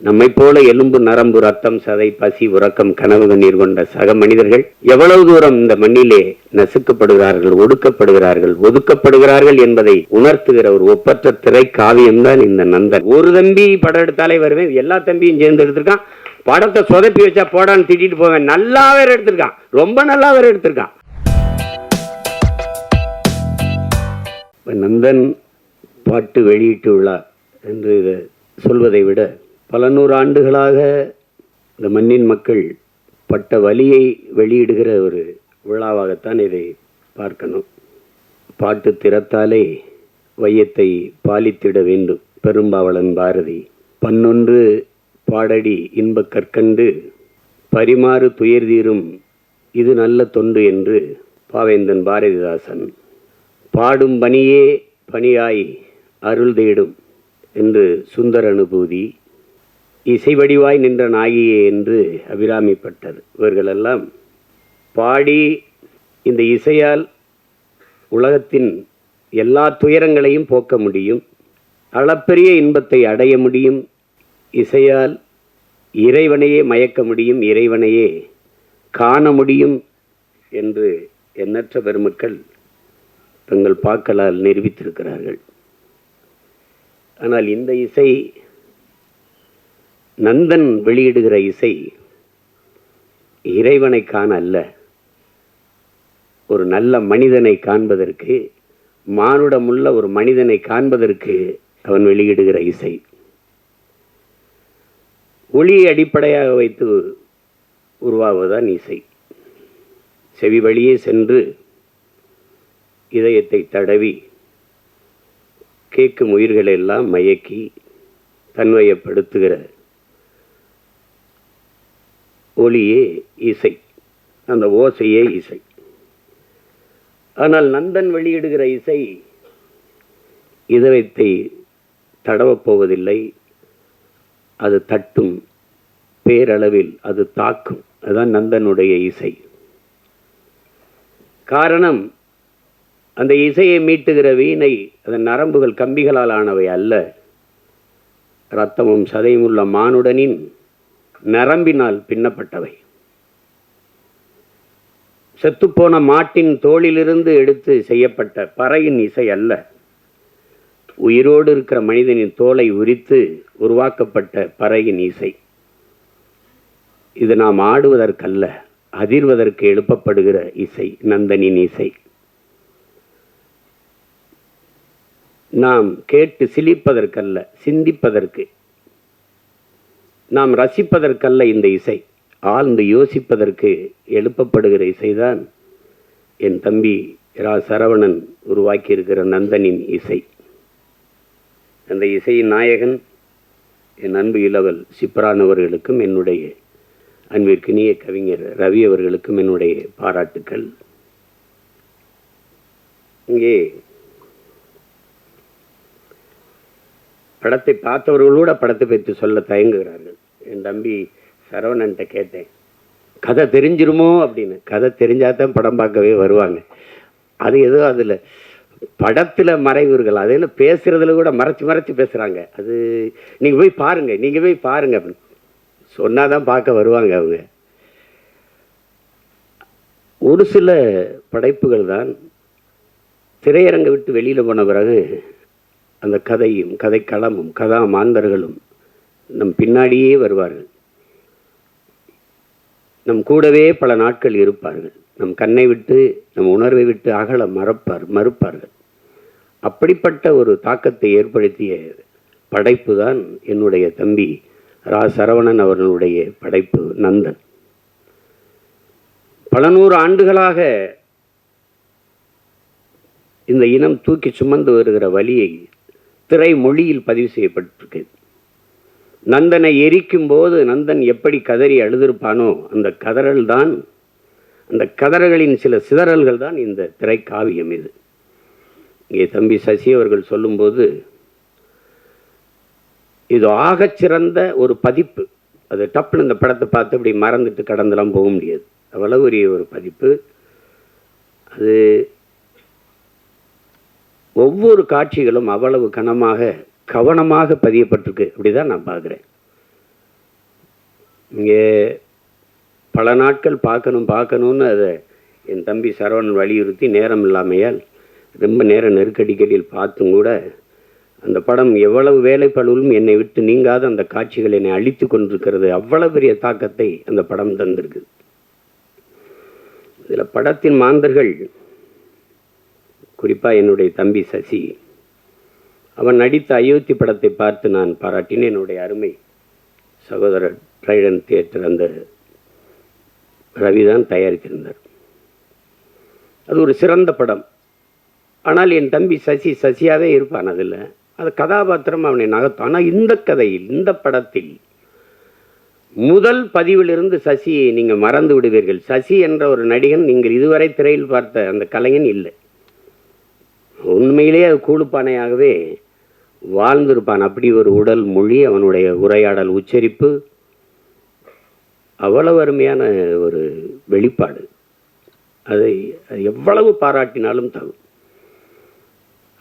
நம்மை போல எலும்பு நரம்பு ரத்தம் சதை பசி உறக்கம் கனவு கண்ணீர் கொண்ட சக மனிதர்கள் எவ்வளவு தூரம் இந்த மண்ணிலே நசுக்கப்படுகிறார்கள், ஒடுக்கப்படுகிறார்கள், ஒதுக்கப்படுகிறார்கள் என்பதை உணர்த்துகிற ஒரு ஒப்பற்ற திரை காவியம்தான் இந்த நந்தன். ஒரு தம்பி படம் எடுத்தாலே வருவேன், எல்லா தம்பியும் சேர்ந்து எடுத்திருக்கான். படத்தை சொதப்பி வச்சா போடான்னு திட்டிட்டு போவேன். நல்லா வேற எடுத்திருக்கான், ரொம்ப நல்லா வேற எடுத்திருக்கான். நந்தன் பாட்டு வெளியீட்டு விழா என்று இதை சொல்வதை விட பல நூறு ஆண்டுகளாக இந்த மண்ணின் மக்கள் பட்ட வலியை வெளியிடுகிற ஒரு விழாவாகத்தான் இதை பார்க்கணும். பாட்டு திறத்தாலே வையத்தை பாலித்திட வேண்டும் பெரும்பாவளன் பாரதி. பன்னொன்று பாடடி இன்பக் கற்கண்டு பரிமாறு துயர் தீரும் இது நல்ல தொண்டு என்று பாவேந்தன் பாரதிதாசன். பாடும் பணியே பணியாய் அருள் தேடும் என்று சுந்தர அனுபூதி. இசை வடிவாய் நின்ற நாகியே என்று அபிராமிப்பட்டர். இவர்களெல்லாம் பாடி இந்த இசையால் உலகத்தின் எல்லா துயரங்களையும் போக்க முடியும், அளப்பெரிய இன்பத்தை அடைய முடியும், இசையால் இறைவனையே மயக்க முடியும், இறைவனையே காண முடியும் என்று எண்ணற்ற பெருமக்கள் தங்கள் பாக்களால் நிரூபித்திருக்கிறார்கள். ஆனால் இந்த இசை, நந்தன் வெளியிடுகிற இசை இறைவனை காண அல்ல, ஒரு நல்ல மனிதனை காண்பதற்கு, மானுடமுள்ள ஒரு மனிதனை காண்பதற்கு அவன் வெளியிடுகிற இசை. ஒளியை அடிப்படையாக வைத்து உருவாவதுதான் இசை. செவி வழியே சென்று இதயத்தை தடவி கேட்கும் உயிர்களெல்லாம் மயக்கி தன்வயப்படுத்துகிற ஒளியே இசை, அந்த ஓசையே இசை. ஆனால் நந்தன் வெளியிடுகிற இசை இதயத்தை தடவப்போவதில்லை, அது தட்டும், பேரளவில் அது தாக்கும். அதுதான் நந்தனுடைய இசை. காரணம், அந்த இசையை மீட்டுகிற வீணை அதன் நரம்புகள் கம்பிகளால் ஆனவை அல்ல, இரத்தமும் சதையும் உள்ள மானுடனின் நரம்பினால் பின்னப்பட்டவை. செத்துப்போன மாட்டின் தோளிலிருந்து எடுத்து செய்யப்பட்ட பறையின் இசை அல்ல, உயிரோடு இருக்கிற மனிதனின் தோலை உரித்து உருவாக்கப்பட்ட பறையின் இசை. இது நாம் ஆடுவதற்கல்ல, அதிர்வதற்கு எழுப்பப்படுகிற இசை நந்தனின் இசை. நாம் கேட்டு சிலிப்பதற்கல்ல, சிந்திப்பதற்கு, நாம் ரசிப்பதற்கல்ல இந்த இசை, ஆழ்ந்து யோசிப்பதற்கு எழுப்பப்படுகிற இசைதான் என் தம்பி ரா சரவணன் உருவாக்கியிருக்கிற நந்தனின் இசை. அந்த இசையின் நாயகன் என் அன்பு இளவல் சிப்ரான் அவர்களுக்கும், என்னுடைய அன்பிற்கினிய கவிஞர் ரவி அவர்களுக்கும் என்னுடைய பாராட்டுக்கள். இங்கே படத்தை பார்த்தவர்களோட படத்தை பற்றி சொல்ல தயங்குகிறார்கள். என் தம்பி சரவணன்ட்ட கேட்டேன், கதை தெரிஞ்சிருமோ அப்படின்னு. கதை தெரிஞ்சாதான் படம் பார்க்கவே வருவாங்க. அது ஏதோ அதில் படத்தில் மறைவுர்கள், அதில் பேசுகிறதுல கூட மறைச்சி பேசுகிறாங்க. அது நீங்கள் போய் பாருங்கள் அப்படின்னு சொன்னாதான் பார்க்க வருவாங்க அவங்க. ஒரு சில படைப்புகள் தான் திரையரங்கை விட்டு வெளியில் போன பிறகு அந்த கதையும் கதைக்களமும் கதா மாந்தர்களும் நம் பின்னாடியே வருவார்கள், நம் கூடவே பல நாட்கள் இருப்பார்கள், நம் கண்ணை விட்டு நம் உணர்வை விட்டு அகல மறுப்பார்கள். அப்படிப்பட்ட ஒரு தாக்கத்தை ஏற்படுத்திய படைப்பு தான் என்னுடைய தம்பி ரா சரவணன் அவர்களுடைய படைப்பு நந்தன். பல நூறு ஆண்டுகளாக இந்த இனம் தூக்கி சுமந்து வருகிற வலியை திரை மொழியில் பதிவு செய்யப்பட்டிருக்கு. நந்தனை எரிக்கும் போது நந்தன் எப்படி கதறி அழுதிருப்பானோ அந்த கதறல் தான், அந்த கதறல்களின் சில சிதறல்கள் தான் இந்த திரைக்காவியம். இது இங்கே தம்பி சசி அவர்கள் சொல்லும்போது, இது ஆகச்சிறந்த ஒரு பதிப்பு. அது டப்புன்னு இந்த படத்தை பார்த்து அப்படி மறந்துட்டு கடந்தெல்லாம் போக முடியாது, அவ்வளவு ஒரு பதிப்பு. அது ஒவ்வொரு காட்சிகளும் அவ்வளவு கவனமாக பதியப்பட்டிருக்கு. அப்படிதான் நான் பார்க்குறேன். இங்கே பல நாட்கள் பார்க்கணும்னு அதை என் தம்பி சரவணன் வலியுறுத்தி நேரம் இல்லாமையால் ரொம்ப நேரம் நெருக்கடிக்கடியில் பார்த்தும் கூட அந்த படம் எவ்வளவு வேலைப்பளுவும் என்னை விட்டு நீங்காத அந்த காட்சிகள் என்னை அழித்து கொண்டிருக்கிறது. அவ்வளவு பெரிய தாக்கத்தை அந்த படம் தந்திருக்கு. இதில் படத்தின் மாந்தர்கள் குறிப்பாக என்னுடைய தம்பி சசி, அவன் நடித்த அயோத்தி படத்தை பார்த்து நான் பாராட்டினேன். என்னுடைய அருமை சகோதரர் ட்ரைடன் தியேட்டர் அந்த ரவிதான் தயாரித்திருந்தார். அது ஒரு சிறந்த படம். ஆனால் என் தம்பி சசியாகவே இருப்பான். அதில் அது கதாபாத்திரம் அவனை நகர்த்தும். ஆனால் இந்த கதையில், இந்த படத்தில் முதல் பதிவிலிருந்து சசியை நீங்கள் மறந்து விடுவீர்கள். சசி என்ற ஒரு நடிகன் நீங்கள் இதுவரை திரையில் பார்த்த அந்த கலைஞன் இல்லை. உண்மையிலேயே அது கூடுப்பானையாகவே வாழ்ந்திருப்பான். அப்படி ஒரு உடல் மொழி, அவனுடைய உரையாடல், உச்சரிப்பு அவ்வளவு அருமையான ஒரு வெளிப்பாடு. அதை எவ்வளவு பாராட்டினாலும் தகும்.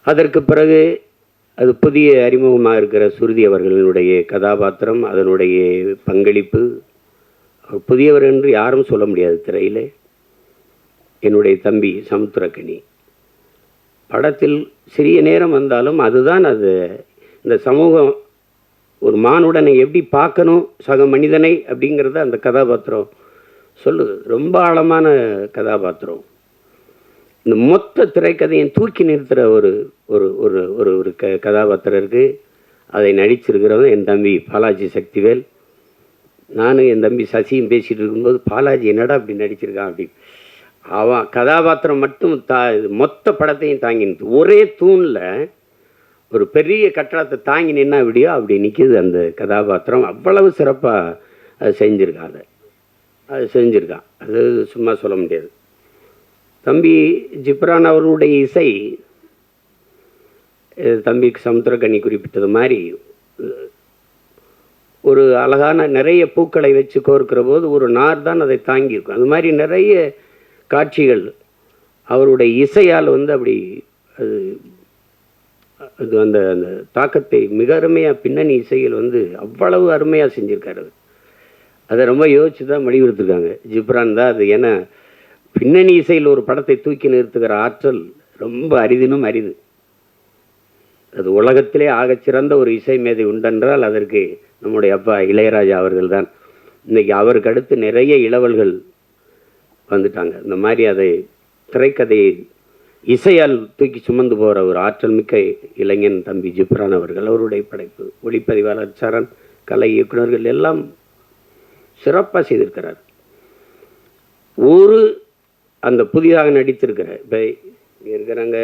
அதற்கு பிறகு அது புதிய அறிமுகமாக இருக்கிற சுருதி அவர்களினுடைய கதாபாத்திரம், அதனுடைய பங்களிப்பு, புதியவர் என்று யாரும் சொல்ல முடியாது திரையிலே. என்னுடைய தம்பி சமுத்திரக்கனி படத்தில் சிறிய நேரம் வந்தாலும் அதுதான் அது. இந்த சமூகம் ஒரு மானுடனை எப்படி பார்க்கணும், சக மனிதனை அப்படிங்கிறத அந்த கதாபாத்திரம் சொல்லுது. ரொம்ப ஆழமான கதாபாத்திரம். இந்த மொத்த திரைக்கதையை தூக்கி நிறுத்துகிற ஒரு ஒரு ஒரு ஒரு ஒரு கதாபாத்திரம் இருக்குது. அதை நடிச்சிருக்கிறவன் என் தம்பி பாலாஜி சக்திவேல். நானும் என் தம்பி சசியும் பேசிகிட்டு இருக்கும்போது, பாலாஜி என்னடா அப்படி நடிச்சிருக்கான் அப்படி. அவன் கதாபாத்திரம் மட்டும் மொத்த படத்தையும் தாங்கி நிற்று. ஒரே தூணில் ஒரு பெரிய கட்டடத்தை தாங்கி நின்னா அப்படியோ அப்படி நிற்கிது அந்த கதாபாத்திரம். அவ்வளவு சிறப்பாக அது செஞ்சுருக்கான். அது செஞ்சுருக்கான். அது சும்மா சொல்ல முடியாது. தம்பி ஜிப்ரான் அவர்களுடைய இசை, தம்பி சமுத்திரக்கனி குறிப்பிட்டது மாதிரி, ஒரு அழகான நிறைய பூக்களை வச்சு கோர்க்கிற போது ஒரு நார் தான் அதை தாங்கியிருக்கும். அது மாதிரி நிறைய காட்சிகள் அவருடைய இசையால் அப்படி அது அந்த அந்த தாக்கத்தை மிக அருமையாக பின்னணி இசையில் அவ்வளவு அருமையாக செஞ்சுருக்காரு. அதை ரொம்ப யோசிச்சு தான் முடிவெடுத்துருக்காங்க. ஜிப்ரான் தான் அது. ஏன்னா பின்னணி இசையில் ஒரு படத்தை தூக்கி நிறுத்துகிற ஆற்றல் ரொம்ப அரிதினும் அரிது. அது உலகத்திலே ஆகச்சிறந்த ஒரு இசை மேதை உண்டென்றால் அதற்கு நம்முடைய அப்பா இளையராஜா அவர்கள் தான். இன்றைக்கி அவருக்கு அடுத்து நிறைய இளவல்கள் வந்துட்டாங்க. இந்த மாதிரி அதை திரைக்கதையை இசையால் தூக்கி சுமந்து போகிற ஒரு ஆற்றல் மிக்க இளைஞன் தம்பி ஜிப்ரான் அவர்கள். அவருடைய படைப்பு, ஒளிப்பதிவாளர் சரண், கலை இயக்குநர்கள் எல்லாம் சிறப்பாக செய்திருக்கிறார். ஒரு அந்த புதிதாக நடித்திருக்கிற இப்போ இருக்கிறாங்க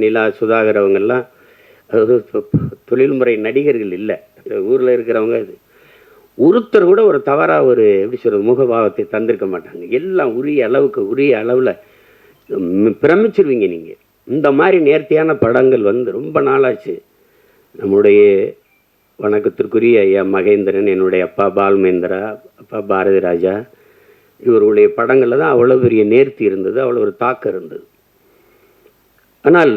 நிலா, சுதாகர், அவங்கெல்லாம் அதாவது தொழில்முறை நடிகர்கள் இல்லை. ஊரில் இருக்கிறவங்க இது ஒருத்தர் கூட ஒரு தவறாக ஒரு எப்படி சொல்கிறது முகபாவத்தை தந்திருக்க மாட்டாங்க. எல்லாம் உரிய அளவுக்கு, உரிய அளவில் பிரமிச்சிருவீங்க நீங்கள். இந்த மாதிரி நேர்த்தியான படங்கள் ரொம்ப நாளாச்சு. நம்முடைய வணக்கத்திற்குரிய ஐயா மகேந்திரன், என்னுடைய அப்பா பால்மேந்திரா, அப்பா பாரதி ராஜா, இவருடைய படங்களில் தான் அவ்வளோ பெரிய நேர்த்தி இருந்தது, அவ்வளோ ஒரு தாக்கம் இருந்தது. ஆனால்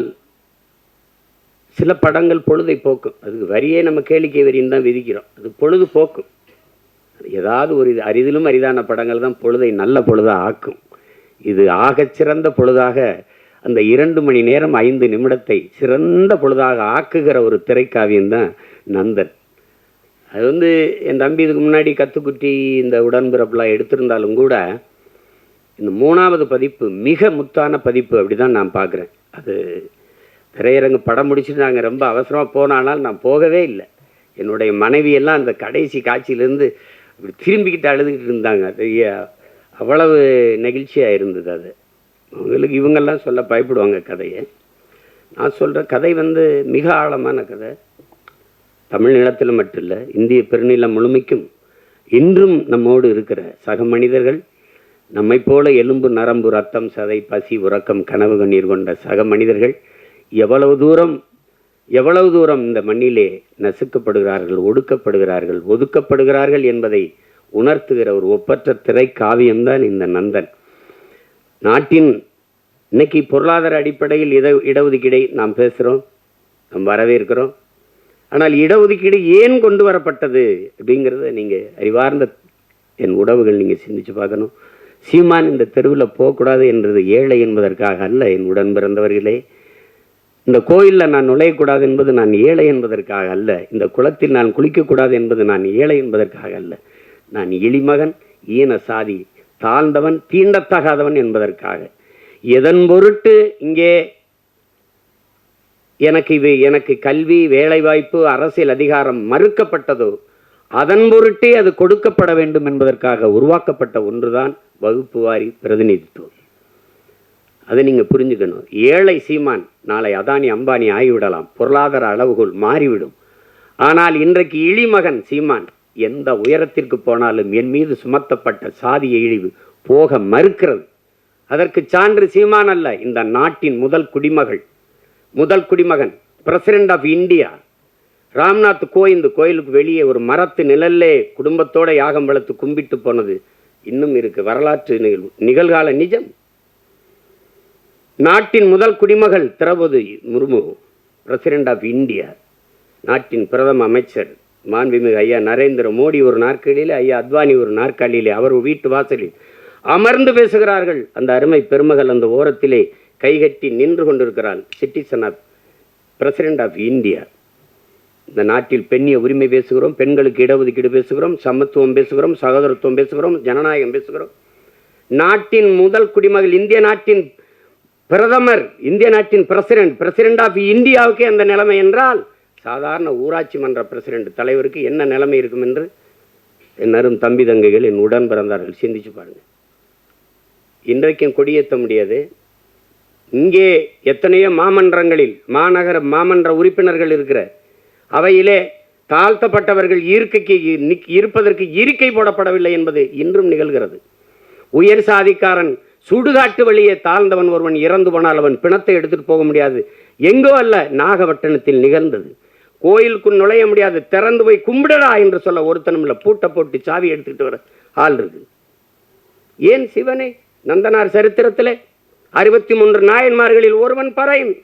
சில படங்கள் பொழுதை போக்கும். அதுக்கு வரியே நம்ம கேளிக்கை வரின்னு தான் விதிக்கிறோம். அது பொழுது போக்கும். ஏதாவது ஒரு அரிதிலும் அரிதான படங்கள் தான் பொழுதை நல்ல பொழுதாக ஆக்கும். இது ஆகச்சிறந்த பொழுதாக அந்த 2 மணி நேரம் 5 நிமிடத்தை சிறந்த பொழுதாக ஆக்குகிற ஒரு திரைக்காவியம்தான் நந்தன். அது என் தம்பி இதுக்கு முன்னாடி கத்துக்குட்டி இந்த உடன்பிறப்புலாம் எடுத்திருந்தாலும் கூட இந்த 3வது பதிப்பு மிக முத்தான பதிப்பு அப்படி தான் நான் பார்க்குறேன். அது திரையரங்கு படம் முடிச்சுட்டு நாங்கள் ரொம்ப அவசரமாக போனானால் நான் போகவே இல்லை. என்னுடைய மனைவியெல்லாம் அந்த கடைசி காட்சியிலேருந்து இப்படி திரும்பிக்கிட்டு அழுதுகிட்டு இருந்தாங்க. அது அவ்வளவு நெகிழ்ச்சியாக இருந்தது. அது அவங்களுக்கு இவங்கெல்லாம் சொல்ல பயப்படுவாங்க கதையை. நான் சொல்கிற கதை மிக ஆழமான கதை. தமிழ் நிலத்தில் மட்டும் இல்லை, இந்திய பெருநிலம் முழுமைக்கும் இன்றும் நம்மோடு இருக்கிற சக மனிதர்கள், நம்மை போல எலும்பு நரம்பு ரத்தம் சதை பசி உறக்கம் கனவு கண்ணீர் கொண்ட சக மனிதர்கள் எவ்வளவு தூரம் இந்த மண்ணிலே நசுக்கப்படுகிறார்கள், ஒடுக்கப்படுகிறார்கள், ஒதுக்கப்படுகிறார்கள் என்பதை உணர்த்துகிற ஒரு ஒப்பற்ற திரை காவியம்தான் இந்த நந்தன். நாட்டின் இன்னைக்கு பொருளாதார அடிப்படையில் இடஒதுக்கீடை நாம் பேசுகிறோம், நாம் வரவேற்கிறோம். ஆனால் இடஒதுக்கீடு ஏன் கொண்டு வரப்பட்டது அப்படிங்கிறத நீங்கள் அறிவார்ந்த என் உறவுகள், நீங்கள் சிந்திச்சு பார்க்கணும். சீமான் இந்த தெருவில் போகக்கூடாது என்றது ஏழை என்பதற்காக அல்ல. என் உடன் பிறந்தவர்களே, இந்த கோயிலில் நான் நுழையக்கூடாது என்பது நான் ஏழை என்பதற்காக அல்ல. இந்த குளத்தில் நான் குளிக்கக்கூடாது என்பது நான் ஏழை என்பதற்காக அல்ல. நான் இழிமகன், ஈன சாதி, தாழ்ந்தவன், தீண்டத்தகாதவன் என்பதற்காக. எதன் பொருட்டு இங்கே எனக்கு கல்வி, வேலைவாய்ப்பு, அரசியல் அதிகாரம் மறுக்கப்பட்டதோ அதன் பொருட்டே அது கொடுக்கப்பட வேண்டும் என்பதற்காக உருவாக்கப்பட்ட ஒன்றுதான் வகுப்பு வாரி பிரதிநிதித்துவம். அதை நீங்கள் புரிஞ்சுக்கணும். ஏழை சீமான் நாளை அதானி அம்பானி ஆகிவிடலாம், பொருளாதார அளவுகோல் மாறிவிடும். ஆனால் இன்றைக்கு இழிமகன் சீமான் எந்த உயரத்திற்கு போனாலும் என் மீது சுமத்தப்பட்ட சாதிய இழிவு போக மறுக்கிறது. அதற்கு சான்று சீமான் அல்ல, இந்த நாட்டின் முதல் குடிமகன் president of India Ramnath Kovind கோயிலுக்கு வெளியே ஒரு மரத்து நிழல்லே குடும்பத்தோட யாகம் வளர்த்து கும்பிட்டு போனது இன்னும் இருக்கு. வரலாற்று நிகழ்கால நிஜம். நாட்டின் முதல் குடிமகள் Draupadi Murmu president of India, நாட்டின் பிரதம அமைச்சர் மாண்புமிகு ஐயா நரேந்திர மோடி ஒரு நாற்காலியிலே, ஐயா அத்வானி ஒரு நாற்காலியிலே அவர் வீட்டு வாசலில் அமர்ந்து பேசுகிறார்கள். அந்த அருமை பெருமகள் அந்த ஓரத்திலே கைகட்டி நின்று கொண்டிருக்கிறாள். Citizen of president of India. இந்த நாட்டில் பெண்ணிய உரிமை பேசுகிறோம், பெண்களுக்கு இடஒதுக்கீடு பேசுகிறோம், சமத்துவம் பேசுகிறோம், சகோதரத்துவம் பேசுகிறோம், ஜனநாயகம் பேசுகிறோம். நாட்டின் முதல் குடிமகள், இந்திய நாட்டின் பிரதமர், இந்திய நாட்டின் பிரசிடென்ட் ஆஃப் இந்தியாவுக்கே அந்த நிலைமை என்றால் சாதாரண ஊராட்சி மன்ற பிரசிடென்ட் தலைவருக்கு என்ன நிலைமை இருக்கும் என்று என் அரும் தம்பி தங்கைகள், என் உடன் பிறந்தார்கள், சிந்திச்சு பாருங்க. இன்றைக்கும் கொடியேற்ற முடியாது. இங்கே எத்தனையோ மாமன்றங்களில் மாநகர மாமன்ற உறுப்பினர்கள் இருக்கிற அவையிலே தாழ்த்தப்பட்டவர்கள் இருப்பதற்கு இருக்கை போடப்படவில்லை என்பது இன்றும் நிகழ்கிறது. உயர் சாதிக்காரன் சுடுகாட்டு வழியே தாழ்ந்தவன் ஒருவன் இறந்து போனால் அவன் பிணத்தை எடுத்துட்டு போக முடியாது. எங்கோ அல்ல, நாகப்பட்டினத்தில் நிகழ்ந்தது. கோயிலுக்குள் நுழைய முடியாது, திறந்து போய் கும்பிடடா என்று சொல்ல ஒருத்தனும் இல்லை. பூட்டை போட்டு சாவி எடுத்துக்கிட்டு வர ஆள் இருக்கு. ஏன் சிவனே நந்தனார் சரித்திரத்திலே 63 நாயன்மார்களில் ஒருவன் பறையன்.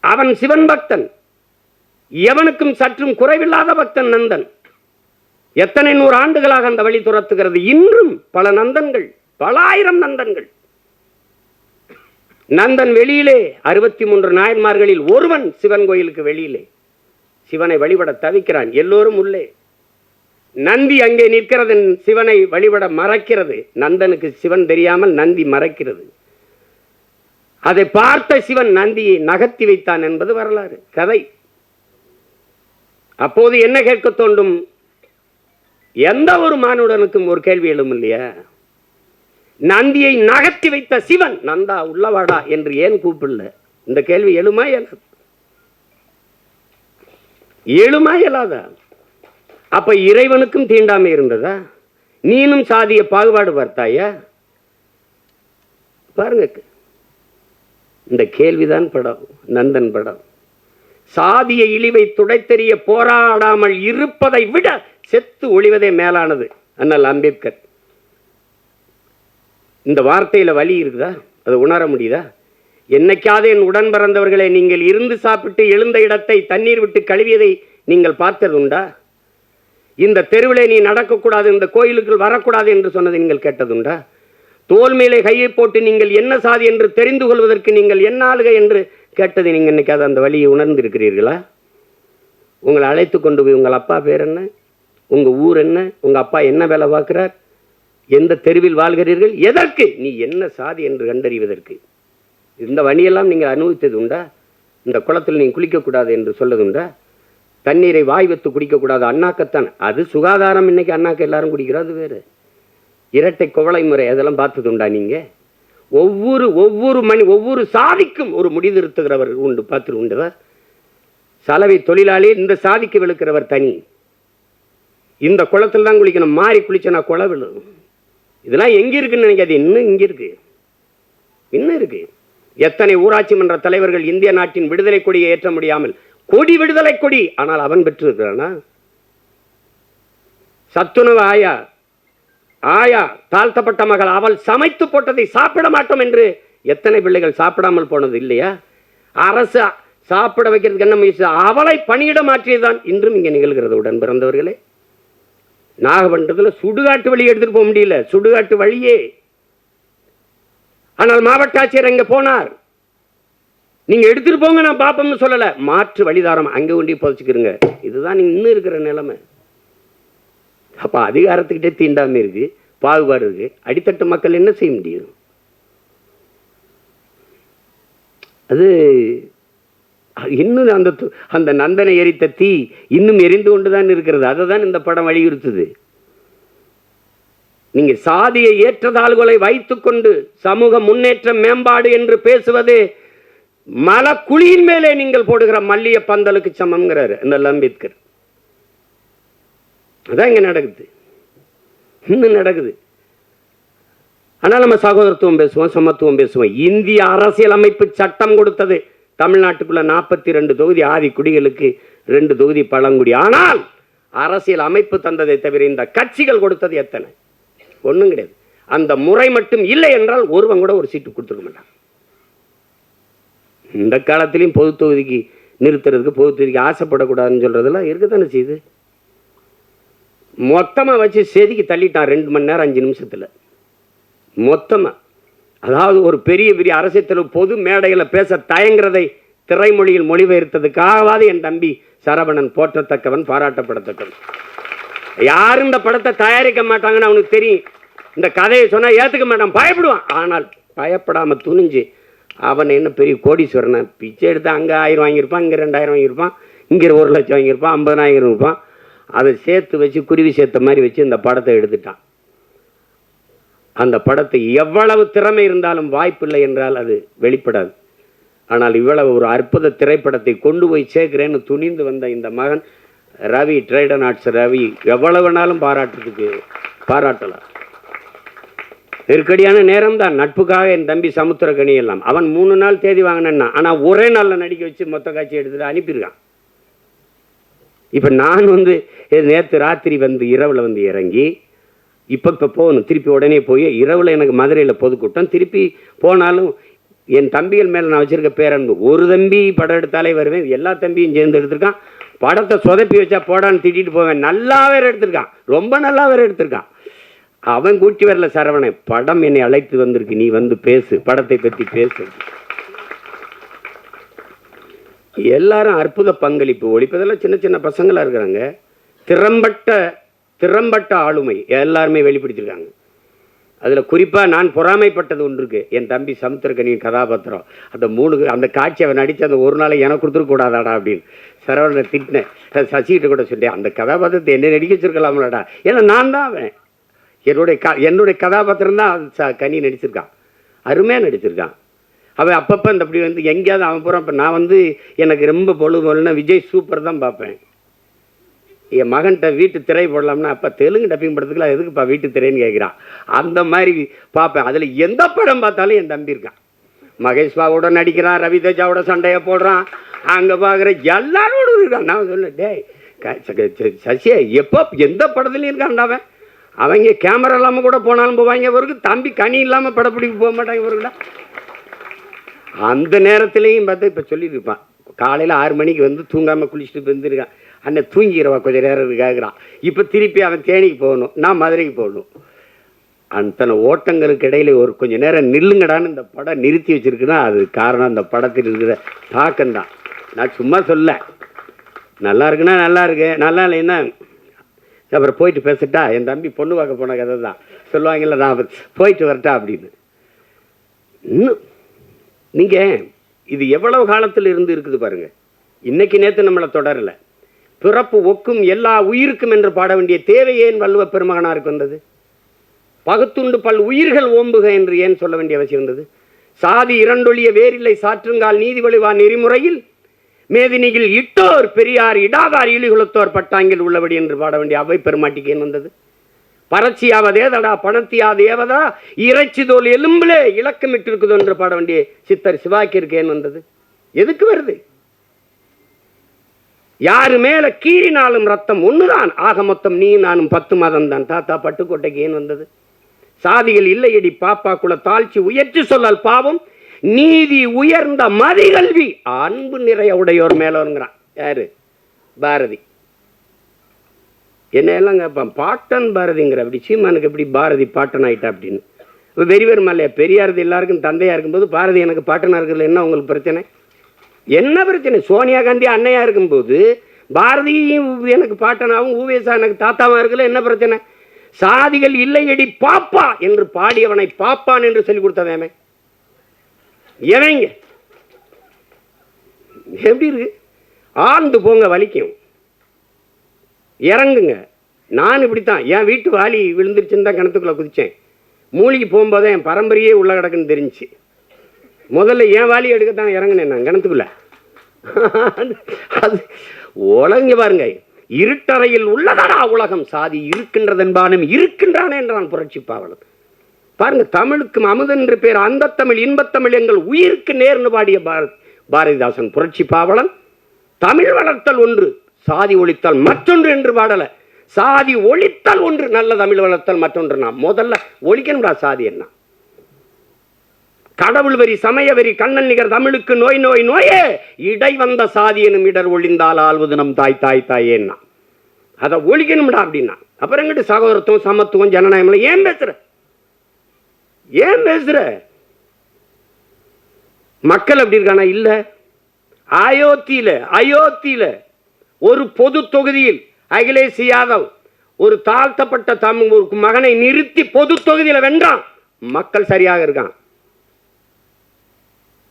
அவன் சிவன் பக்தன், எவனுக்கும் சற்றும் குறைவில்லாத பக்தன் நந்தன். எத்தனை 100 ஆண்டுகளாக அந்த வழி துரத்துகிறது. இன்றும் பல நந்தன்கள், பல ஆயிரம் நந்தன்கள். நந்தன் வெளியிலே 63 நாயன்மார்களில் ஒருவன் சிவன் கோயிலுக்கு வெளியிலே சிவனை வழிபட தவிக்கிறான். எல்லோரும் உள்ளே. நந்தி அங்கே நிற்கிறது, சிவனை வழிபட மறைக்கிறது. நந்தனுக்கு சிவன் தெரியாமல் நந்தி மறைக்கிறது. அதை பார்த்த சிவன் நந்தியை நகர்த்தி வைத்தான் என்பது வரலாறு, கதை. அப்போது என்ன கேட்க தோண்டும்? எந்த ஒரு மானுடனுக்கும் ஒரு கேள்வி எழும் இல்லையா? நந்தியை நகர்த்தி வைத்த சிவன் நந்தா உள்ளவாடா என்று ஏன் கூப்பிடல? இந்த கேள்வி எழுமா இயலாதா? அப்ப இறைவனுக்கும் தீண்டாமை இருந்ததா? நீனும் சாதிய பாகுபாடு பார்த்தாயா? பாருங்க, இந்த கேள்விதான் படம், நந்தன் படம். சாதிய இழிவை துடைத்தெறிய போராடாமல் இருப்பதை விட செத்து ஒழிவதே மேலானது. அண்ணல் அம்பேத்கர். இந்த வார்த்தையில வலி இருக்குதா? அதை உணர முடியுதா? என்னைக்காவது என் உடன் பிறந்தவர்களை, நீங்கள் இருந்து சாப்பிட்டு எழுந்த இடத்தை தண்ணீர் விட்டு கழுவியதை நீங்கள் பார்த்தது உண்டா? இந்த தெருவிலே நீ நடக்கக்கூடாது, இந்த கோயிலுக்குள் வரக்கூடாது என்று சொன்னதை நீங்கள் கேட்டதுண்டா? தோல் மேலே கையை போட்டு நீங்கள் என்ன சாதி என்று தெரிந்து கொள்வதற்கு நீங்கள் என்ன ஆளுகை என்று கேட்டதை நீங்கள் என்னைக்காவது அந்த வழியை உணர்ந்திருக்கிறீர்களா? உங்களை அழைத்து கொண்டு போய் உங்கள் அப்பா பேர் என்ன, உங்கள் ஊர் என்ன, உங்கள் அப்பா என்ன வேலை பார்க்கிறார், எந்த தெருவில் வாழ்கிறீர்கள், எதற்கு, நீ என்ன சாதி என்று கண்டறிவதற்கு இந்த வழியெல்லாம் நீங்கள் அனுபவித்தது உண்டா? இந்த குளத்தில் நீங்கள் குளிக்கக்கூடாது என்று சொல்லதுண்டா? தண்ணீரை வாய் வைத்து குடிக்கக்கூடாது, அண்ணாக்கத்தான். அது சுகாதாரம். இன்னைக்கு அண்ணாக்க எல்லாரும் குடிக்கிறது வேறு. இரட்டை குவளை முறை, அதெல்லாம் பார்த்தது உண்டா நீங்க? ஒவ்வொரு சாதிக்கும் ஒரு முடிதிருத்துகிறவர் உண்டு, பார்த்து உண்டுவா? சலவை தொழிலாளி இந்த சாதிக்கு விழுக்கிறவர் தனி. இந்த குளத்தில் தான் குளிக்கணும், மாறி குளிச்சனா குளம் விழும். இதெல்லாம் எங்க இருக்குன்னு நினைக்காது, இன்னும் இங்க இருக்கு, இன்னும் இருக்கு. எத்தனை ஊராட்சி மன்ற தலைவர்கள் இந்திய நாட்டின் விடுதலை கொடியை ஏற்ற முடியாமல், கொடி விடுதலை கொடி, ஆனால் அவன் பெற்றிருக்கிறானா? சத்துணவு ஆயா தாழ்த்தப்பட்ட மகள், அவள் சமைத்து போட்டதை சாப்பிட மாட்டோம் என்று எத்தனை பிள்ளைகள் சாப்பிடாமல் போனது இல்லையா? அரசு சாப்பிட வைக்கிறதுக்கு என்ன முயற்சி? அவளை பணியிட மாற்றியதுதான் இன்றும் இங்கே நிகழ்கிறது. உடன் பிறந்தவர்களே, நாகப்பட்டினத்தில் சுடுகாட்டு வழி எடுத்துட்டு போக முடியல, சுடுகாட்டு வழியே. ஆனால் மாவட்ட ஆட்சியர் அங்க போனார். நீங்க எடுத்துட்டு போங்க, நான் பாப்போம்னு சொல்லல, மாற்று வழிதாரம் அங்க கொண்டு புதைச்சுக்கிறங்க. இதுதான் இன்னும் இருக்கிற நிலைமை. அப்ப அதிகாரத்துக்கிட்டே தீண்டாம இருக்கு, பாகுபாடு இருக்கு. அடித்தட்டு மக்கள் என்ன செய்ய முடியும்? அது இன்னும் அந்த நந்தனை எரித்த தீ இன்னும் எரிந்து கொண்டுதான் இருக்கிறது. அதை தான் இந்த படம் வலியுறுத்துது. நீங்க சாதியை ஏற்றதாள்களை வைத்துக் கொண்டு சமூக முன்னேற்றம் மேம்பாடு என்று பேசுவது மலக்குழியின் மேலே நீங்கள் போடுகிற மல்லிய பந்தலுக்கு சமம்ங்கிறாரு இந்த அம்பேத்கர். அதான் இங்க நடக்குது, இன்னும் நடக்குது. ஆனால் நம்ம சகோதரத்துவம் பேசுவோம், சமத்துவம் பேசுவோம். இந்திய அரசியலமைப்பு சட்டம் கொடுத்தது தமிழ்நாட்டுக்குள்ள 42 தொகுதி ஆதி குடிகளுக்கு, 2 தொகுதி பழங்குடி. ஆனால் அரசியல் அமைப்பு தந்ததை தவிர இந்த கட்சிகள் கொடுத்தது எத்தனை? ஒண்ணும் கிடையாது. அந்த முறை மட்டும் இல்லை என்றால் ஒருவன் கூட ஒரு சீட்டு கொடுத்துருக்க மாட்டான். இந்த காலத்திலையும் பொது தொகுதிக்கு நிறுத்துறதுக்கு, பொது தொகுதிக்கு ஆசைப்படக்கூடாதுன்னு சொல்றதெல்லாம் இருக்கத்தானே செய்யுது. மொத்தமா வச்சு செதுக்கி தள்ளிட்டான் 2 மணி நேரம் 5 நிமிஷத்துல மொத்தமா. அதாவது ஒரு பெரிய பெரிய அரசியல் பொது மேடையில் பேச தயங்குறதை திரைமொழியில் மொழிபெயர்த்ததுக்காகவாது என் தம்பி சரவணன் போற்றத்தக்கவன், பாராட்டப்படத்தக்கவன். யாரும் இந்த படத்தை தயாரிக்க மாட்டாங்கன்னு அவனுக்கு தெரியும். இந்த கதையை சொன்னா ஏத்துக்க மாட்டான், பயப்படுவான். ஆனால் பயப்படாம துணிஞ்சு அவன் என்ன பெரிய கோடீஸ்வரனை பிச்சை எடுத்து அங்க 1000 வாங்கியிருப்பான், இங்க 2000 வாங்கியிருப்பான், இங்க 1 லட்சம் வாங்கியிருப்பான், 50,000 இருப்பான். அதை சேர்த்து வச்சு குருவி சேர்த்த மாதிரி வச்சு இந்த படத்தை எடுத்துட்டான். அந்த படத்தை எவ்வளவு திறமை இருந்தாலும் வாய்ப்பில்லை என்றால் அது வெளிப்படாது. ஆனால் இவ்வளவு ஒரு அற்புத திரைப்படத்தை கொண்டு போய் சேர்க்கிறேன்னு துணிந்து வந்த இந்த மகன் ரவி, ட்ரைடன் ஆர்ட்ஸ் ரவி, எவ்வளவு நாளும் பாராட்டலாம். நெருக்கடியான நேரம் தான். நட்புக்காக என் தம்பி சமுத்திரக்கனி எல்லாம் அவன் 3 நாள் தேதி வாங்கினா, ஆனா ஒரே நாள்ல நடிக்க வச்சு மொத்த காட்சி எடுத்துட்டு அனுப்பியிருக்கான். இப்ப நான் நேற்று ராத்திரி இரவுல இறங்கி இப்போ போகணும், திருப்பி உடனே போய் இரவில் எனக்கு மதுரையில் பொதுக்கூட்டம், திருப்பி போனாலும் என் தம்பிகள் மேலே நான் வச்சிருக்க பேரன்பு. ஒரு தம்பி படம் எடுத்தாலே வருவேன், எல்லா தம்பியும் சேர்ந்து எடுத்திருக்கான். படத்தை சொதப்பி வச்சா போடான்னு திட்டிட்டு போவேன். நல்லா வேற எடுத்திருக்கான், ரொம்ப நல்லா வேற எடுத்திருக்கான். அவன் கூட்டி வரல சரவணை, படம் என்னை அழைத்து வந்திருக்கு, நீ பேசு, படத்தை பற்றி பேசு. எல்லாரும் அற்புத பங்களிப்பு. ஒழிப்பதெல்லாம் சின்ன சின்ன பசங்களா இருக்கிறாங்க. திறம்பட்ட ஆளுமை எல்லாருமே வெளிப்படுத்திருக்காங்க. அதுல குறிப்பா நான் பொறாமைப்பட்டது ஒன்று இருக்கு. என் தம்பி சமுத்திரக்கனியின் கதாபாத்திரம், அந்த காட்சி அவன் நடிச்சு அந்த ஒரு நாளை எனக்கு கொடுத்துருக்க கூடாதாடா அப்படின்னு சரவணனை திட்டினேன். சசிகிட்ட கூட சொல்லிட்டேன், அந்த கதாபாத்திரத்தை என்ன நடிக்க வச்சிருக்கலாம்லடா. ஏன்னா நான் தான் அவன், என்னுடைய கதாபாத்திரம் தான் கனி நடிச்சிருக்கான், அருமையா நடிச்சிருக்கான். அவன் அப்பப்போ அப்படி எங்கேயாவது அவன் போகிறான். இப்போ நான் எனக்கு ரொம்ப பொழுதுனா விஜய் சூப்பர் தான் பார்ப்பேன். என் மகன்கிட்ட வீட்டு திரை போடலாம்னா, அப்போ தெலுங்கு டப்பிங் படத்துக்குலாம் எதுக்குப்பா வீட்டு திரைன்னு கேட்குறான். அந்த மாதிரி பார்ப்பேன். அதில் எந்த படம் பார்த்தாலும் என் தம்பி இருக்கான். மகேஷ் பாபுவோட நடிக்கிறான், ரவி தேஜாவோட சண்டையை போடுறான், அங்கே பார்க்குற எல்லாரோட இருக்கான். நான் சொன்னேன், டே சசியை எப்போ எந்த படத்துலையும் இருக்கான்டாவன். அவங்க கேமரா இல்லாமல் கூட போனாலும் போவாங்க. இவருக்கு தம்பி கனி இல்லாமல் படப்பிடிக்க போக மாட்டாங்க இவருக்குடா. அந்த நேரத்துலையும் பார்த்தா இப்போ சொல்லிட்டு இருப்பான், காலையில் 6 மணிக்கு தூங்காமல் குளிச்சுட்டு வந்துருக்கான். அண்ணன் தூங்கிடுவா கொஞ்சம் நேரம் கேட்குறான். இப்போ திருப்பி அவன் தேனிக்கு போகணும், நான் மதுரைக்கு போகணும். அத்தனை ஓட்டங்களுக்கு இடையில ஒரு கொஞ்சம் நேரம் நில்லுங்கடான்னு இந்த படம் நிறுத்தி வச்சிருக்குன்னா அது காரணம் அந்த படத்தில் இருக்கிற தாக்கம்தான். நான் சும்மா சொல்ல, நல்லா இருக்குன்னா நல்லா இருக்கு, நல்லா இல்லைன்னா அப்புறம் போயிட்டு பேசிட்டா. என் தம்பி பொண்ணு பார்க்க போன கதை தான் சொல்லுவாங்கல்ல, நான் போயிட்டு வரட்டா அப்படின்னு. இன்னும் நீங்க இது எவ்வளவு காலத்தில் இருந்து இருக்குது பாருங்க. இன்னைக்கு நேற்று நம்மளை தொடரல. பிறப்பு ஒக்கும் எல்லா உயிருக்கும் என்று பாட வேண்டிய தேவை ஏன் வள்ளுவ பெருமகனாருக்கு வந்தது? பகுத்துண்டு பல் உயிர்கள் ஓம்புக என்று ஏன் சொல்ல வேண்டிய அவசியம் வந்தது? சாதி இரண்டொழிய வேறில்லை சாற்றுங்கால் நீதி வழிவா நெறிமுறையில் மேதினியில் இட்டோர் பெரியார் இடாதார் இழிகுலத்தோர் பட்டாங்கில் உள்ளபடி என்று பாட வேண்டிய அவை பெருமாட்டிக்கு ஏன் வந்தது? பறச்சியாவதேதடா பணத்தியாதேவதா இறைச்சி தோல் எலும்பிலே இலக்கமிட்டு இருக்குது என்று பாட வேண்டிய சித்தர் சிவாக்கிற்கு ஏன் வந்தது? எதுக்கு வருது? யாரு மேல கீறினாலும் ரத்தம் ஒண்ணுதான், ஆக மொத்தம் நீ நானும் 10 மாதம் தான். தாத்தா பட்டுக்கோட்டைக்கு ஏன் வந்தது? சாதிகள் இல்லையடி பாப்பா குல தாழ்ச்சி உயர்ச்சி சொல்லால் பாவம் நீதி உயர்ந்த மதிகல்வி அன்பு நிறைய உடையோர் மேலோங்கிறான். யாரு? பாரதி. என்னையெல்லாம் கேட்பான், பாட்டன் பாரதிங்கிற, அப்படி சீமானுக்கு எப்படி பாரதி பாட்டன் ஆயிட்டா அப்படின்னு. இப்போ வெறிவர் மல்லையா, பெரியாரது எல்லாருக்கும் தந்தையா இருக்கும்போது பாரதி எனக்கு பாட்டனா இருக்கிறதுல என்ன உங்களுக்கு பிரச்சனை? என்ன பிரச்சனை? சோனியா காந்தி அன்னையா இருக்கும்போது பாரதியும் எனக்கு பாட்டனாவும் ஊவேசா எனக்கு தாத்தாவா இருக்குல்ல, என்ன பிரச்சனை? சாதிகள் இல்லையடி பாப்பா என்று பாடியவனை பாப்பான் என்று சொல்லிக் கொடுத்தவன் எவங்க? எப்படி இருக்கு? ஆழ்ந்து போங்க, வலிக்கும், இறங்குங்க. நான் இப்படித்தான், என் வீட்டு வாலி விழுந்துருச்சுன்னு தான் கிணத்துக்குள்ள குதிச்சேன். மூழ்கி போகும்போது என் பரம்பரையே உள்ள கிடக்குன்னு தெரிஞ்சு முதல்ல என் வாலி எடுக்கத்தான் இறங்கினேன் நான் கிணத்துக்குள்ள. அது உலக பாருங்க, இருட்டறையில் உள்ளதடா உலகம், சாதி இருக்கின்றதென்பானும் இருக்கின்றானே என்றான் புரட்சி பாவலன். பாருங்க, தமிழுக்கு அமுதன் என்று பேர், அந்த தமிழ் இன்பத்தமிழ் எங்கள் உயிருக்கு நேர்னு பாடிய பாரதிதாசன் புரட்சி பாவலன். தமிழ் வளர்த்தல் ஒன்று, சாதி ஒழித்தல் மற்றொன்று என்று பாடல. சாதி ஒழித்தல் ஒன்று, நல்ல தமிழ் வளர்த்தல் மற்றொன்று. நான் முதல்ல ஒழிக்கணும்டா சாதி. என்ன கடவுள் வரி, சமய வரி, கண்ணன் நிகர் தமிழுக்கு நோய் நோய் நோயே, இடை வந்த சாதி எனும் இடர் ஒழிந்தால் ஆள்வது நம் தாய் தாய் தாயேன்னா அதை ஒழிக்கணும்டா அப்படின்னா. அப்புறம் எங்கிட்ட சகோதரத்துவம், சமத்துவம், ஜனநாயகம் ஏன் பேசுற? ஏன் பேசுற? மக்கள் அப்படி இருக்கானா? இல்ல. அயோத்தியில ஒரு பொது தொகுதியில் அகிலேஷ் யாதவ் ஒரு தாழ்த்தப்பட்ட தமிழ் ஒரு மகனை நிறுத்தி பொது தொகுதியில் வென்றான். மக்கள் சரியாக இருக்கான்.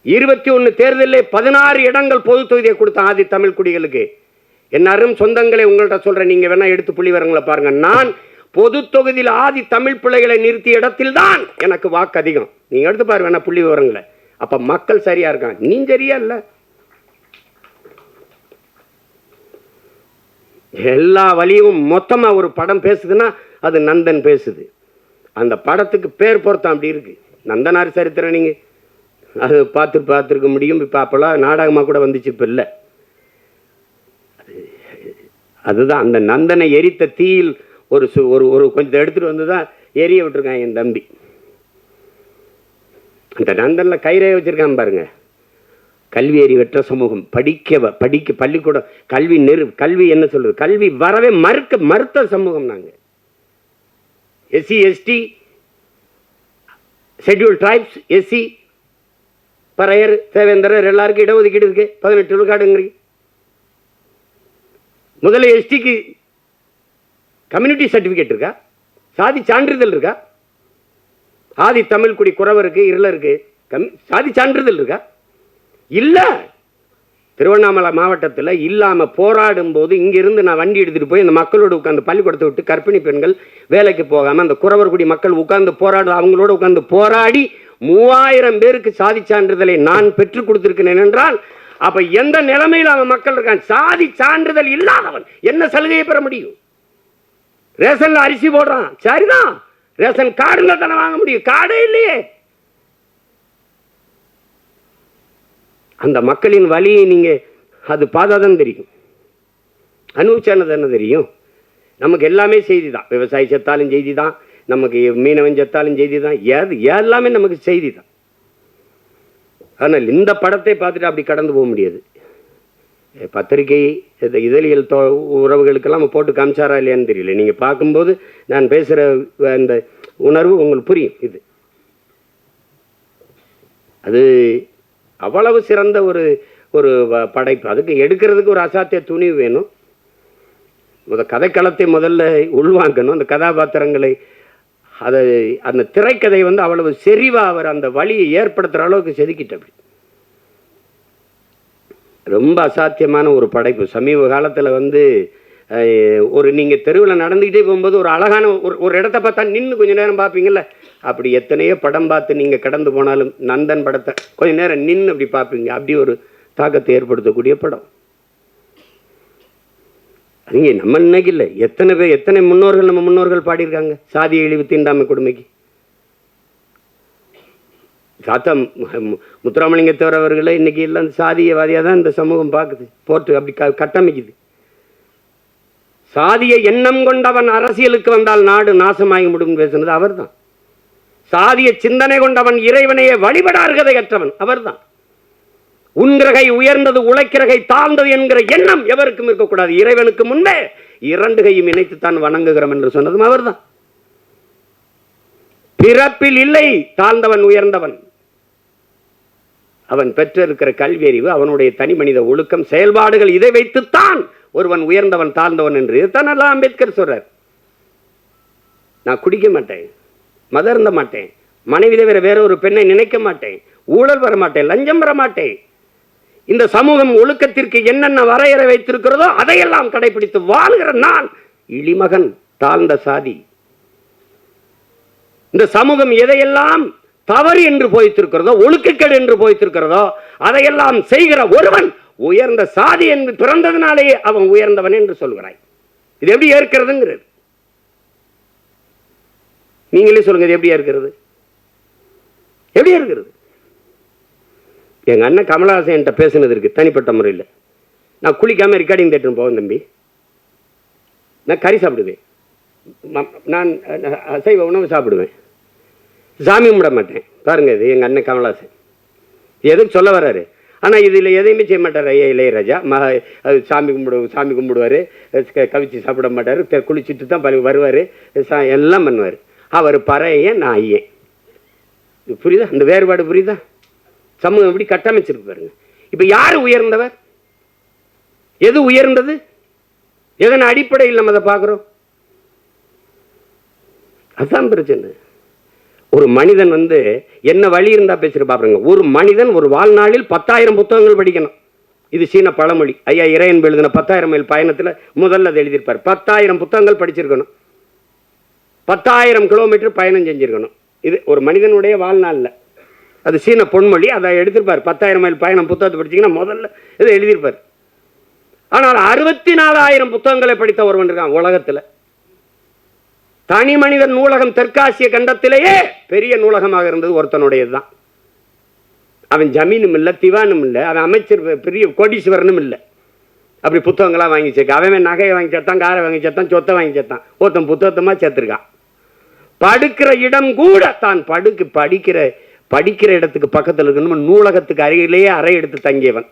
21 தேர்தலில் 16 இடங்கள் பொது தொகுதியை கொடுத்த ஆதி தமிழ் குடிகளுக்கு. என்னாரும் சொந்தங்களை உங்கள்கிட்ட சொல்றேன், நீங்க வேணா எடுத்து புள்ளி வரங்களை பாருங்க. நான் பொது தொகுதியில் ஆதி தமிழ் பிள்ளைகளை நிறுத்திய இடத்தில் தான் எனக்கு வாக்கு அதிகம். நீங்க எடுத்து பாரு வேணா புள்ளி விவரங்களை. அப்ப மக்கள் சரியா இருக்காங்க, நீ சரியா இல்ல. எல்லா வழியும் மொத்தமா ஒரு படம் பேசுதுன்னா அது நந்தன் பேசுது. அந்த படத்துக்கு பேர் பொருத்தம் அப்படி இருக்கு. நந்தனார் சரித்திரம் நீங்க அது பார்த்துருக்க முடியும். இப்போ அப்போல்லாம் நாடகமாக கூட வந்துச்சு, இப்போ இல்லை. அதுதான் அந்த நந்தனை எரித்த தீயில் ஒரு ஒரு கொஞ்சம் எடுத்துகிட்டு வந்து தான் எரிய விட்டுருக்கான் என் தம்பி. அந்த நந்தனில் கைரேகை வச்சுருக்கான் பாருங்க. கல்வி அறிவற்ற சமூகம், படிக்க பள்ளிக்கூடம் கல்வி என்ன சொல்றது, கல்வி வரவே மறுத்த சமூகம் நாங்கள். SC ST schedule tribes, SC Paraiyar Devendrar எல்லாருக்கும் இடஒதுக்கீடு இருக்கு. 18 விழுக்காடுங்கிறீங்க. முதல்ல எஸ்டிக்கு கம்யூனிட்டி சர்டிபிகேட் இருக்கா? சாதி சான்றிதழ் இருக்கா? ஆதி தமிழ் குடி குறவருக்கு இருளருக்கு சாதி சான்றிதழ் இருக்கா? இல்ல. திருவண்ணாமலை மாவட்டத்தில் இல்லாம போராடும் போது இங்கிருந்து நான் வண்டி எடுத்துட்டு போய் அந்த மக்களோடு உட்கார்ந்து பள்ளிக்கூடத்தை விட்டு கர்ப்பிணி பெண்கள் வேலைக்கு போகாம அந்த குறவர் குடி மக்கள் உட்கார்ந்து அவங்களோட உட்கார்ந்து போராடி 3000 பேருக்கு சாதி சான்றிதழை நான் பெற்றுக் கொடுத்திருக்கிறேன் என்றால் அப்ப எந்த நிலைமையில் அவன் மக்கள் இருக்கான்? சாதி சான்றிதழ் இல்லாதவன் என்ன சலுகையை பெற முடியும்? ரேஷன்ல அரிசி போடுறான், சரிதான். ரேஷன் கார்டுல தானே வாங்க முடியும், கார்டே இல்லையே. அந்த மக்களின் வழியை நீங்க அது பார்த்தாதான் தெரியும். அனுபவிச்சானது என்ன தெரியும்? நமக்கு எல்லாமே செய்தி தான். விவசாயி செத்தாலும் செய்தி தான், நமக்கு மீனவன் செத்தாலும் செய்தி தான், எல்லாமே நமக்கு செய்தி தான். ஆனால் இந்த படத்தை பார்த்துட்டு அப்படி கடந்து போக முடியாது. பத்திரிகை இதழியல் உறவுகளுக்கெல்லாம் போட்டு காமிச்சாரா இல்லையான்னு தெரியல. நீங்கள் பார்க்கும்போது நான் பேசுகிற அந்த உணர்வு உங்களுக்கு புரியும். இது அது அவ்வளவு சிறந்த ஒரு படைப்பு. அதுக்கு எடுக்கிறதுக்கு ஒரு அசாத்திய துணிவு வேணும். கதைக்களத்தை முதல்ல உள்வாங்கணும். அந்த கதாபாத்திரங்களை அந்த திரைக்கதை அவ்வளவு செறிவா அவர் அந்த வழியை ஏற்படுத்துகிற அளவுக்கு செதுக்கிட்டு அப்படி ரொம்ப அசாத்தியமான ஒரு படைப்பு. சமீப காலத்தில் ஒரு நீங்கள் தெருவில் நடந்துக்கிட்டே போகும்போது ஒரு அழகான ஒரு இடத்த பார்த்தா நின்று கொஞ்சம் நேரம் பார்ப்பீங்கள்ல, அப்படி எத்தனையோ படம் பார்த்து நீங்கள் கடந்து போனாலும் நந்தன் படத்தை கொஞ்சம் நேரம் நின்று அப்படி பார்ப்பீங்க. அப்படி ஒரு தாக்கத்தை ஏற்படுத்தக்கூடிய படம். அதுங்க நம்ம இன்னைக்கு இல்லை, எத்தனை முன்னோர்கள் நம்ம முன்னோர்கள் பாடியிருக்காங்க சாதி இழிவு தீண்டாமை கொடுமைக்கு. சாத்தா முத்துராமலிங்கத்தவர் அவர்களே இன்னைக்கு இல்லை, அந்த சாதியவாதியாக தான் இந்த சமூகம் பார்க்குது, போட்டு அப்படி கட்டமைக்குது. சாதிய எண்ணம் கொண்டவன் அரசியலுக்கு வந்தால் நாடு நாசமாகி முடியும் பேசுனது அவர் தான். சாதிய சிந்தனை கொண்டவன் இறைவனையே வழிபட அருகதை அற்றவன் அவர் தான். உன்கிரகை உயர்ந்தது உழைக்கிறகை தாழ்ந்தது என்கிற எண்ணம் எவருக்கும் இருக்கக்கூடாது. இறைவனுக்கு முன்பே 2 கையும் இணைத்துத்தான் வணங்குகிறோம் என்று சொன்னதும் அவர்தான். பிறப்பில் இல்லை தாழ்ந்தவன் உயர்ந்தவன். அவன் பெற்றிருக்கிற கல்வி அறிவு, அவனுடைய தனி மனித ஒழுக்கம், செயல்பாடுகள், இதை வைத்துத்தான் ஒருவன் உயர்ந்தவன் தாழ்ந்தவன் என்று. இதுதான் அம்பேத்கர் சொல்றார். நான் குடிக்க மாட்டேன், மதம் இருந்த மாட்டேன், மனைவி தவிர வேற ஒரு பெண்ணை நினைக்க மாட்டேன், ஊழல் வர மாட்டேன், லஞ்சம் வர மாட்டேன். இந்த சமூகம் ஒழுக்கத்திற்கு என்னென்ன வரையறை வைத்திருக்கிறதோ அதையெல்லாம் கடைபிடித்து வாழ்கிற நான் இளிமகன், தாழ்ந்த சாதி. இந்த சமூகம் எதையெல்லாம் தவறு என்று போய்த்திருக்கிறதோ, ஒழுக்கக்கேடு என்று போய்த்திருக்கிறதோ அதையெல்லாம் செய்கிற ஒருவன் உயர்ந்த சாதி என்று பிறந்ததினாலேயே அவன் உயர்ந்தவன் என்று சொல்கிறாய். இது எப்படி ஏற்கிறதுங்கிறது? நீங்களே சொல்லுங்க, இது எப்படியா இருக்கிறது? எப்படியா இருக்கிறது? எங்க அண்ணன் கமலஹாசன் என்கிட்ட பேசுனது இருக்கு தனிப்பட்ட முறையில். நான் குளிக்காம ரெக்கார்டிங் தேட்டர் போவேன் தம்பி. நான் கறி சாப்பிடுவேன், நான் அசைவ உணவு சாப்பிடுவேன், சாமி கும்பிட மாட்டேன். பாருங்க, இது எங்க அண்ணன் கமலஹாசன் எதுக்கு சொல்ல வர்றாரு. ஆனால் இதில் எதையுமே செய்ய மாட்டார். ஐயா இளையராஜா சாமி கும்பிடுவார், கவிச்சு சாப்பிட மாட்டார், குளிச்சுட்டு தான் வருவார், எல்லாம் பண்ணுவார். அவர் பறையன், நான் ஐயன். புரியுதா? அந்த வேறுபாடு புரியுதா? சமூகம் எப்படி கட்டமைச்சிருக்கு பாருங்க. இப்போ யார் உயர்ந்தவர்? எது உயர்ந்தது? எதன் அடிப்படையில் நம்ம அதை பார்க்குறோம்? அதுதான் பிரச்சனை. ஒரு மனிதன் என்ன வழி இருந்தா பேசுற பாருங்க. ஒரு மனிதன் ஒரு வாழ்நாளில் 10,000 புத்தகங்கள் படிக்கணும். இது சீன பழமொழி. ஐயா இறையன்பு எழுதின 10,000 மைல் பயணத்தில் முதல்ல அதை எழுதியிருப்பார். 10,000 புத்தகங்கள் படிச்சிருக்கணும், 10,000 கிலோமீட்டர் பயணம் செஞ்சிருக்கணும். இது ஒரு மனிதனுடைய வாழ்நாளில். அது சீன பொன்மொழி, அதை எடுத்திருப்பார். 10,000 மைல் பயணம் புத்தகத்தை படிச்சீங்கன்னா முதல்ல இதை எழுதியிருப்பார். ஆனால் 64,000 புத்தகங்களை படித்த ஒருவன் இருக்கான் உலகத்தில். தனி மனிதன் நூலகம் தெற்காசிய கண்டத்திலேயே பெரிய நூலகமாக இருந்தது ஒருத்தனுடையதுதான். அவன் ஜமீனும் இல்லை, திவானும் இல்லை, அவன் அமைச்சர் பெரிய கோடீஸ்வரனும் இல்லை. அப்படி புத்தகங்களாக வாங்கி சேர்க்க. அவன் நகையை வாங்கி சேர்த்தான், காரை வாங்கி சேர்த்தான், சொத்தை வாங்கி சேர்த்தான். ஒருத்தன் புத்தகத்தமாக சேர்த்துருக்கான். படுக்கிற இடம் கூட தான் படிக்கிற இடத்துக்கு பக்கத்தில் இருக்கணும். நூலகத்துக்கு அருகிலேயே அறை எடுத்து தங்கியவன்.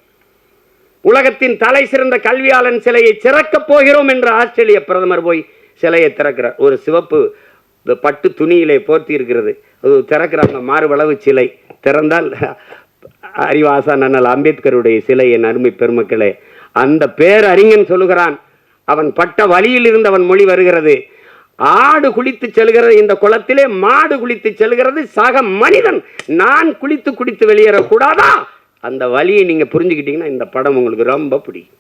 உலகத்தின் தலை சிறந்த கல்வியாளன் சிலையை திறக்கப் போகிறோம் என்று ஆஸ்திரேலிய பிரதமர் போய் சிலையை திறக்கிறார். ஒரு சிவப்பு பட்டு துணியிலே போர்த்தி இருக்கிறது. அது திறக்கிறாங்க, மார்பளவு சிலை. திறந்தால் அறிவாசான் அண்ணல் அம்பேத்கருடைய சிலை. என் அருமை பெருமக்களே, அந்த பேரறிஞன் சொல்லுகிறான், அவன் பட்ட வழியில் இருந்து அவன் மொழி வருகிறது. ஆடு குளித்து செல்கிறது இந்த குளத்திலே, மாடு குளித்து செல்கிறது சக மனிதன். நான் குளித்து வெளியேறக்கூடாதா? அந்த வழியை நீங்க புரிஞ்சுக்கிட்டீங்கன்னா இந்த படம் உங்களுக்கு ரொம்ப பிடிக்கும்.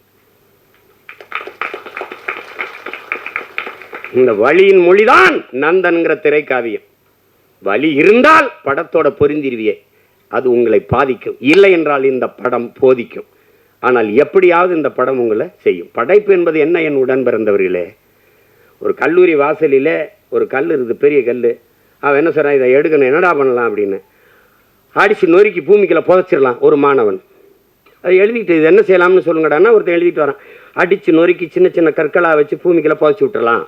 இந்த வழியின் மொழிதான் நந்தன்கிற திரைக்காவியம். வழி இருந்தால் படத்தோட பொருந்திருவியே, அது உங்களை பாதிக்கும். இல்லை என்றால் இந்த படம் போதிக்கும். ஆனால் எப்படியாவது இந்த படம் உங்களை செய்யும். படைப்பு என்பது என்ன? என் உடன் பிறந்தவர்களே, ஒரு கல்லூரி வாசலில் ஒரு கல் இருக்குது, பெரிய கல். அவன் என்ன சொல்கிறான், இதை எடுக்கணும், என்னடா பண்ணலாம் அப்படின்னு. அடித்து நொறுக்கி பூமிக்குள்ள புதைச்சிடலாம் ஒரு மாணவன். அதை எழுதிட்டு இது என்ன செய்யலாம்னு சொல்லுங்கடான்னா ஒருத்தன் எழுதிட்டு வரான். அடித்து நொறுக்கி சின்ன சின்ன கற்களாக வச்சு பூமிக்குள்ள புதைச்சி விட்டுறலாம்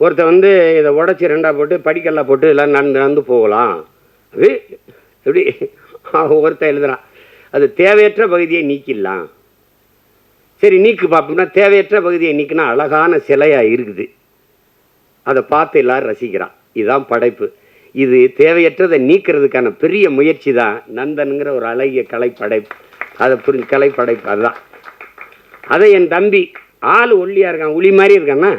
ஒருத்தன் இதை உடச்சி 2ஆ போட்டு படிக்கல்லாம் போட்டு எல்லாம் நடந்து போகலாம். அது எப்படி ஒருத்தன் எழுதுறான், அது தேவையற்ற பகுதியை நீக்கிடலாம். சரி நீக்கு பார்ப்போம்னா, தேவையற்ற பகுதியை நீக்கினா அழகான சிலையாக இருக்குது, அதை பார்த்து எல்லாரும் ரசிக்கிறான். இதுதான் படைப்பு. இது தேவையற்றதை நீக்கிறதுக்கான பெரிய முயற்சி தான் நந்தனுங்கிற ஒரு அழகிய கலைப்படைப்பு. அதை புரிஞ்சு கலைப்படைப்பு அதுதான். அதை என் தம்பி ஆள் ஒல்லியா இருக்கான், உளி மாதிரி இருக்கான்னா,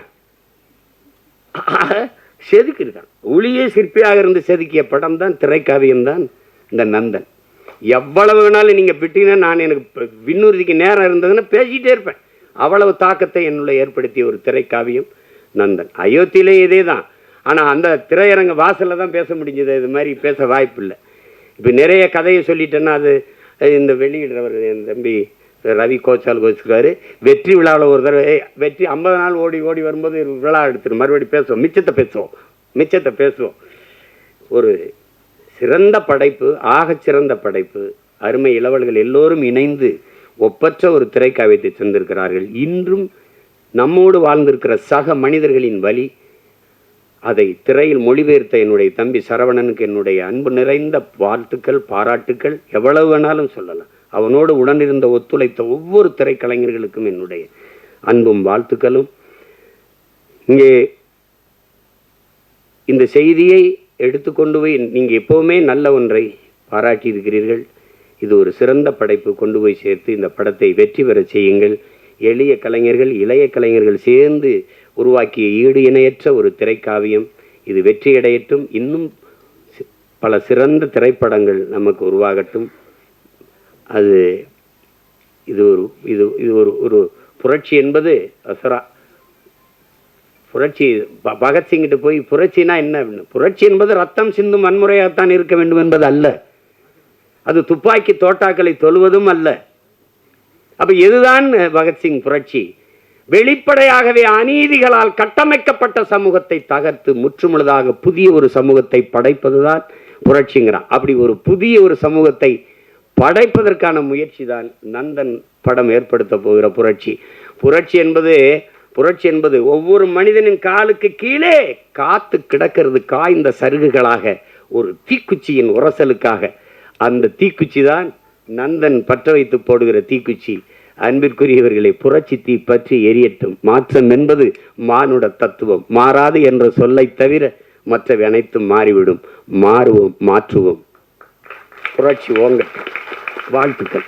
செதுக்கி இருக்கான். உளியே சிற்பியாக இருந்து செதுக்கிய படம் தான் திரைக்காவியம் தான் இந்த நந்தன். எவ்வளவு வேணாலும் நீங்கள் விட்டீங்கன்னா, நான் எனக்கு விண்ணூர்திக்கு நேரம் இருந்ததுன்னா பேசிகிட்டே இருப்பேன். அவ்வளவு தாக்கத்தை என்னுள்ள ஏற்படுத்திய ஒரு திரைக்காவியம் நந்தன். அயோத்தியிலே இதே தான். ஆனால் அந்த திரையரங்க வாசலில் தான் பேச முடிஞ்சது, இது மாதிரி பேச வாய்ப்பு இல்லை. இப்போ நிறைய கதையை சொல்லிட்டேன்னா அது இந்த வெளியிடுறவர் என் தம்பி ரவி கோச்சால் கோச்சுக்காரு. வெற்றி விழாவில் ஒரு தடவை வெற்றி 50 நாள் ஓடி வரும்போது விழா எடுத்துரு மறுபடியும் மிச்சத்தை பேசுவோம். ஒரு சிறந்த படைப்பு, ஆகச்சிறந்த படைப்பு. அருமை இளவல்கள் எல்லோரும் இணைந்து ஒப்பற்ற ஒரு திரைக்காவியத்தை தந்திருக்கிறார்கள். இன்றும் நம்மோடு வாழ்ந்திருக்கிற சக மனிதர்களின் வழி, அதை திரையில் மொழிபெயர்த்த என்னுடைய தம்பி சரவணனுக்கு என்னுடைய அன்பு நிறைந்த வாழ்த்துக்கள், பாராட்டுக்கள். எவ்வளவு வேணாலும் சொல்லலாம். அவனோடு உடனிருந்த ஒத்துழைத்த ஒவ்வொரு திரைக்கலைஞர்களுக்கும் என்னுடைய அன்பும் வாழ்த்துக்களும். இங்கே இந்த செய்தியை எடுத்துக்கொண்டு போய் நீங்கள் எப்போவுமே நல்ல ஒன்றை பாராட்டி இருக்கிறீர்கள். இது ஒரு சிறந்த படைப்பு, கொண்டு போய் சேர்த்து இந்த படத்தை வெற்றி பெற செய்யுங்கள். எளிய கலைஞர்கள், இளைய கலைஞர்கள் சேர்ந்து உருவாக்கிய ஈடு இணையற்ற ஒரு திரைக்காவியம். இது வெற்றியடையட்டும். இன்னும் பல சிறந்த திரைப்படங்கள் நமக்கு உருவாகட்டும். அது இது ஒரு இது இது ஒரு ஒரு புரட்சி என்பது புரட்சி பகத்சிங்கிட்ட போய் புரட்சினா என்ன? புரட்சி என்பது ரத்தம் சிந்தும் வன்முறையாகத்தான் இருக்க வேண்டும் என்பது அல்ல. அது துப்பாக்கி தோட்டாக்களை தொழுவதும் அல்ல. அப்ப எதுதான் பகத்சிங் புரட்சி? வெளிப்படையாகவே அநீதிகளால் கட்டமைக்கப்பட்ட சமூகத்தை தகர்த்து முற்றுமுழுதாக புதிய ஒரு சமூகத்தை படைப்பதுதான் புரட்சிங்கிறான். அப்படி ஒரு புதிய ஒரு சமூகத்தை படைப்பதற்கான முயற்சி தான் நந்தன் படம் ஏற்படுத்த போகிற புரட்சி. புரட்சி என்பது ஒவ்வொரு மனிதனின் காலுக்கு கீழே காத்து கிடக்கிறது காய்ந்த சருகுகளாக, ஒரு தீக்குச்சியின் உரசலுக்காக. அந்த தீக்குச்சி தான் நந்தன் பற்ற வைத்து போடுகிற தீக்குச்சி. அன்பிற்குரியவர்களை, புரட்சி தீ பற்றி எரியட்டும். மாற்றம் என்பது மானுட தத்துவம். மாறாது என்ற சொல்லை தவிர மற்றவை அனைத்தும் மாறிவிடும். மாறுவோம், மாற்றுவோம். புரட்சி ஓங்கட்டும். வாழ்த்துக்கள்.